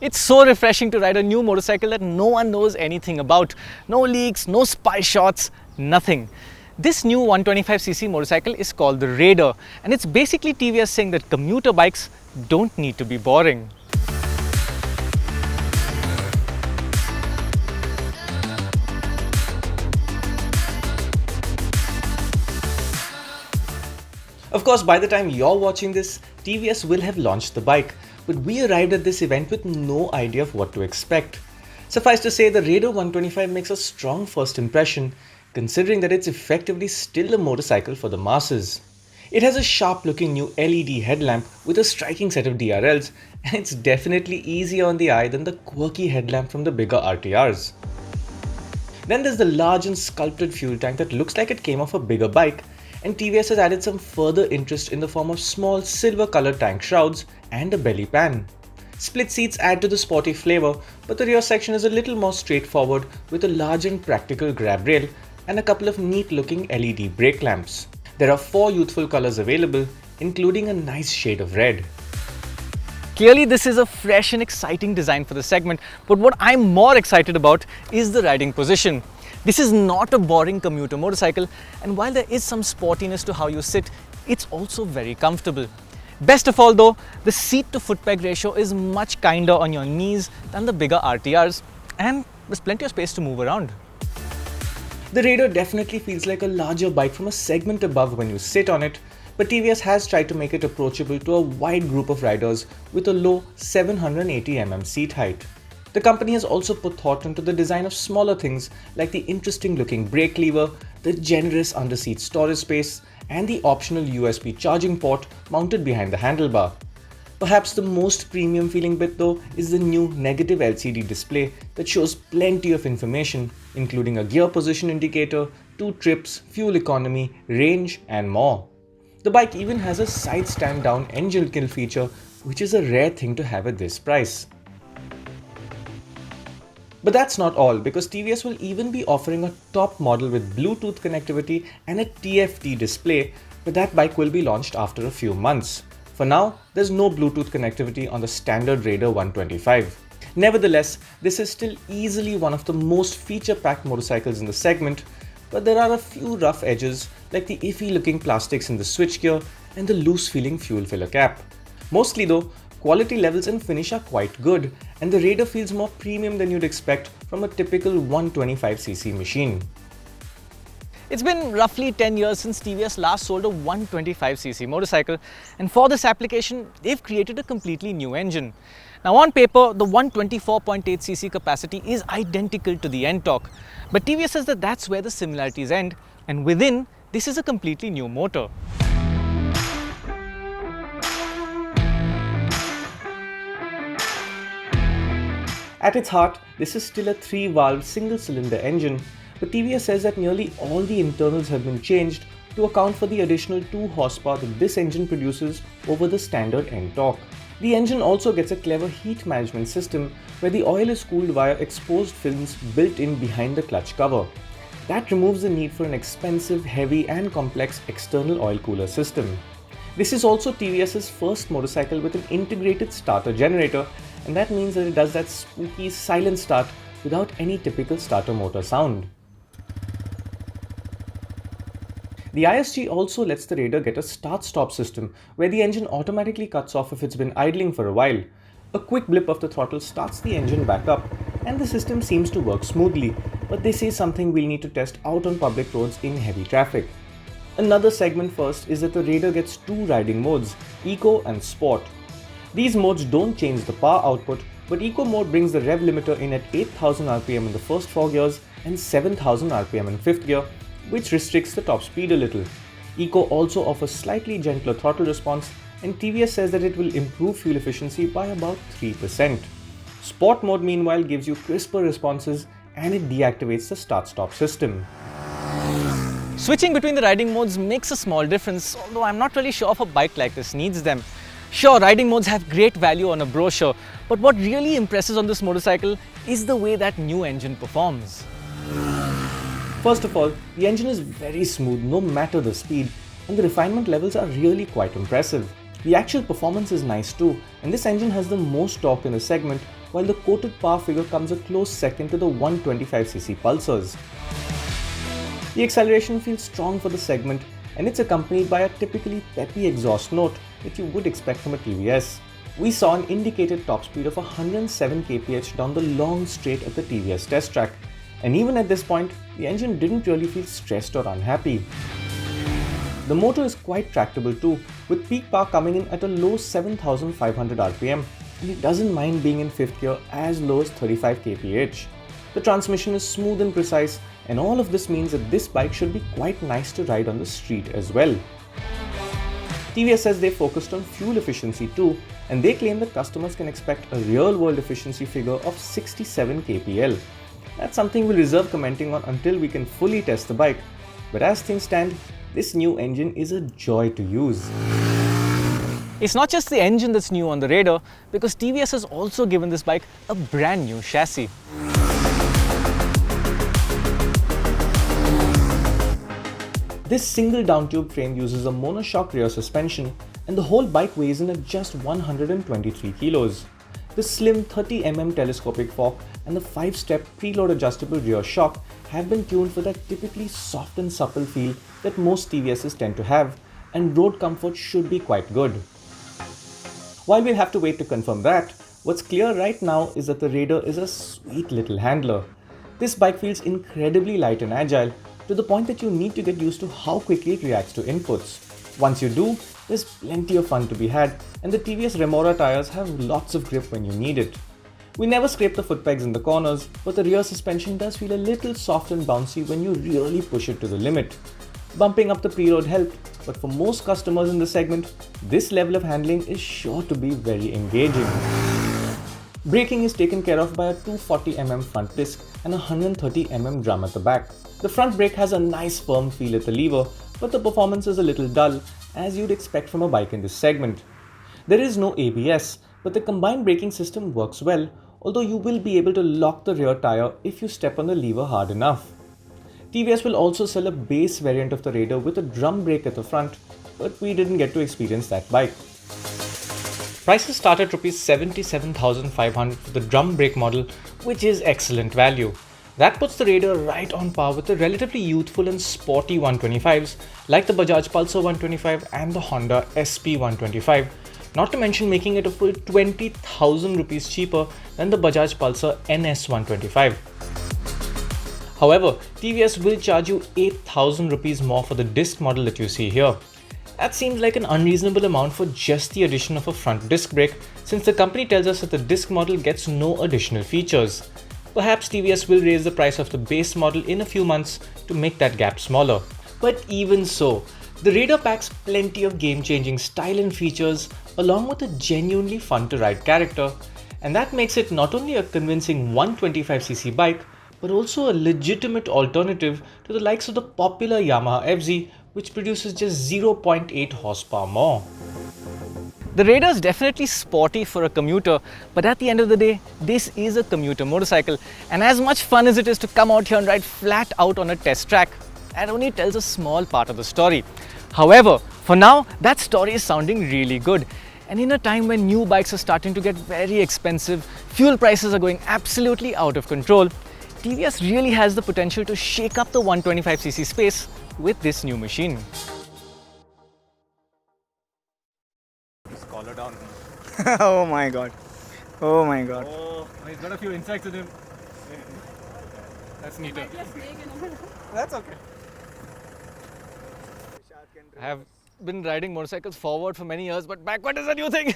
It's so refreshing to ride a new motorcycle that no one knows anything about. No leaks, no spy shots, nothing. This new 125cc motorcycle is called the Raider, and it's basically TVS saying that commuter bikes don't need to be boring. Of course, by the time you're watching this, TVS will have launched the bike, but we arrived at this event with no idea of what to expect. Suffice to say, the Raider 125 makes a strong first impression, considering that it's effectively still a motorcycle for the masses. It has a sharp-looking new LED headlamp with a striking set of DRLs, and it's definitely easier on the eye than the quirky headlamp from the bigger RTRs. Then there's the large and sculpted fuel tank that looks like it came off a bigger bike, and TVS has added some further interest in the form of small silver-colored tank shrouds and a belly pan. Split seats add to the sporty flavor, but the rear section is a little more straightforward with a large and practical grab rail and a couple of neat-looking LED brake lamps. There are 4 youthful colors available, including a nice shade of red. Clearly, this is a fresh and exciting design for the segment, but what I'm more excited about is the riding position. This is not a boring commuter motorcycle, and while there is some sportiness to how you sit, it's also very comfortable. Best of all though, the seat to foot peg ratio is much kinder on your knees than the bigger RTRs, and there's plenty of space to move around. The Raider definitely feels like a larger bike from a segment above when you sit on it, but TVS has tried to make it approachable to a wide group of riders with a low 780mm seat height. The company has also put thought into the design of smaller things like the interesting looking brake lever, the generous underseat storage space, and the optional USB charging port mounted behind the handlebar. Perhaps the most premium feeling bit though is the new negative LCD display that shows plenty of information, including a gear position indicator, 2 trips, fuel economy, range, and more. The bike even has a side stand down engine kill feature, which is a rare thing to have at this price. But that's not all, because TVS will even be offering a top model with Bluetooth connectivity and a TFT display, but that bike will be launched after a few months. For now, there's no Bluetooth connectivity on the standard Raider 125. Nevertheless, this is still easily one of the most feature-packed motorcycles in the segment, but there are a few rough edges like the iffy-looking plastics in the switchgear and the loose-feeling fuel filler cap. Mostly though, quality levels and finish are quite good, and the Raider feels more premium than you'd expect from a typical 125cc machine. It's been roughly 10 years since TVS last sold a 125cc motorcycle, and for this application, they've created a completely new engine. Now on paper, the 124.8cc capacity is identical to the N-Torque, but TVS says that that's where the similarities end, and within, this is a completely new motor. At its heart, this is still a 3-valve single-cylinder engine, but TVS says that nearly all the internals have been changed to account for the additional 2 horsepower that this engine produces over the standard N-Torque. The engine also gets a clever heat management system where the oil is cooled via exposed films built in behind the clutch cover. That removes the need for an expensive, heavy and complex external oil cooler system. This is also TVS's first motorcycle with an integrated starter generator, and that means that it does that spooky silent start without any typical starter motor sound. The ISG also lets the Raider get a start-stop system where the engine automatically cuts off if it's been idling for a while. A quick blip of the throttle starts the engine back up, and the system seems to work smoothly, but they say something we'll need to test out on public roads in heavy traffic. Another segment first is that the Raider gets 2 riding modes, Eco and Sport. These modes don't change the power output, but Eco mode brings the rev limiter in at 8000 rpm in the first 4 gears and 7000 rpm in 5th gear, which restricts the top speed a little. Eco also offers slightly gentler throttle response, and TVS says that it will improve fuel efficiency by about 3%. Sport mode meanwhile gives you crisper responses and it deactivates the start-stop system. Switching between the riding modes makes a small difference, although I'm not really sure if a bike like this needs them. Sure, riding modes have great value on a brochure, but what really impresses on this motorcycle is the way that new engine performs. First of all, the engine is very smooth no matter the speed, and the refinement levels are really quite impressive. The actual performance is nice too, and this engine has the most torque in the segment while the quoted power figure comes a close second to the 125cc Pulsars. The acceleration feels strong for the segment, and it's accompanied by a typically peppy exhaust note that you would expect from a TVS. We saw an indicated top speed of 107 kph down the long straight at the TVS test track, and even at this point, the engine didn't really feel stressed or unhappy. The motor is quite tractable too, with peak power coming in at a low 7500 rpm, and it doesn't mind being in 5th gear as low as 35 kph. The transmission is smooth and precise, and all of this means that this bike should be quite nice to ride on the street as well. TVS says they focused on fuel efficiency too, and they claim that customers can expect a real-world efficiency figure of 67 kpl. That's something we'll reserve commenting on until we can fully test the bike, but as things stand, this new engine is a joy to use. It's not just the engine that's new on the Raider, because TVS has also given this bike a brand new chassis. This single downtube frame uses a monoshock rear suspension, and the whole bike weighs in at just 123 kilos. The slim 30mm telescopic fork and the 5-step preload adjustable rear shock have been tuned for that typically soft and supple feel that most TVSs tend to have, and road comfort should be quite good. While we'll have to wait to confirm that, what's clear right now is that the Raider is a sweet little handler. This bike feels incredibly light and agile, to the point that you need to get used to how quickly it reacts to inputs. Once you do, there's plenty of fun to be had, and the TVS Remora tires have lots of grip when you need it. We never scrape the foot pegs in the corners, but the rear suspension does feel a little soft and bouncy when you really push it to the limit. Bumping up the preload helped, but for most customers in the segment, this level of handling is sure to be very engaging. Braking is taken care of by a 240mm front disc and a 130mm drum at the back. The front brake has a nice firm feel at the lever, but the performance is a little dull, as you'd expect from a bike in this segment. There is no ABS, but the combined braking system works well, although you will be able to lock the rear tire if you step on the lever hard enough. TVS will also sell a base variant of the Raider with a drum brake at the front, but we didn't get to experience that bike. Prices start at Rs 77,500 for the drum brake model, which is excellent value. That puts the Raider right on par with the relatively youthful and sporty 125s like the Bajaj Pulsar 125 and the Honda SP 125, not to mention making it a full 20,000 rupees cheaper than the Bajaj Pulsar NS 125. However, TVS will charge you 8,000 rupees more for the disc model that you see here. That seems like an unreasonable amount for just the addition of a front disc brake, since the company tells us that the disc model gets no additional features. Perhaps TVS will raise the price of the base model in a few months to make that gap smaller. But even so, the Raider packs plenty of game-changing style and features along with a genuinely fun-to-ride character, and that makes it not only a convincing 125cc bike, but also a legitimate alternative to the likes of the popular Yamaha FZ, which produces just 0.8 horsepower more. The Raider is definitely sporty for a commuter, but at the end of the day, this is a commuter motorcycle, and as much fun as it is to come out here and ride flat out on a test track, that only tells a small part of the story. However, for now, that story is sounding really good, and in a time when new bikes are starting to get very expensive, fuel prices are going absolutely out of control, TVS really has the potential to shake up the 125cc space with this new machine. Collar down. Oh my god. Oh my god. Oh, he's got a few insects in him. That's neater. That's okay. I have been riding motorcycles forward for many years, but backward is a new thing.